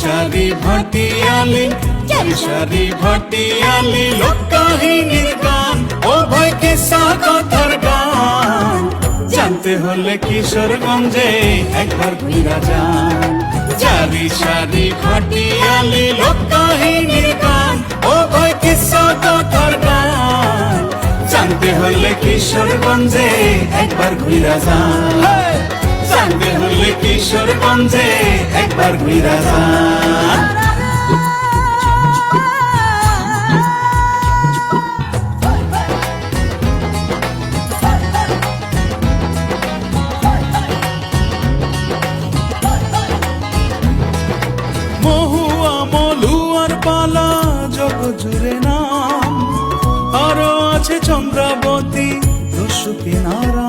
সারি ভাটিয়ালি সারি ভাটিয়ালি লোক কাহিনীর গান ও ভাই কিসা কথার গান জানতে হলে কিশোরগঞ্জে একবার ঘুরা যান সারি সারি ভাটিয়ালি লোক কাহিনীর গান ও ভাই কিসা কথার গান জানতে হলে কিশোরগঞ্জে একবার ঘুরা যান জানতে হলে কিশোরগঞ্জে একবার ঘুরা যান মহুয়া মলুয়ার পালা জগ জুড়ে নাম আরো আছে চন্দ্রাবতী দস্যু কিনারা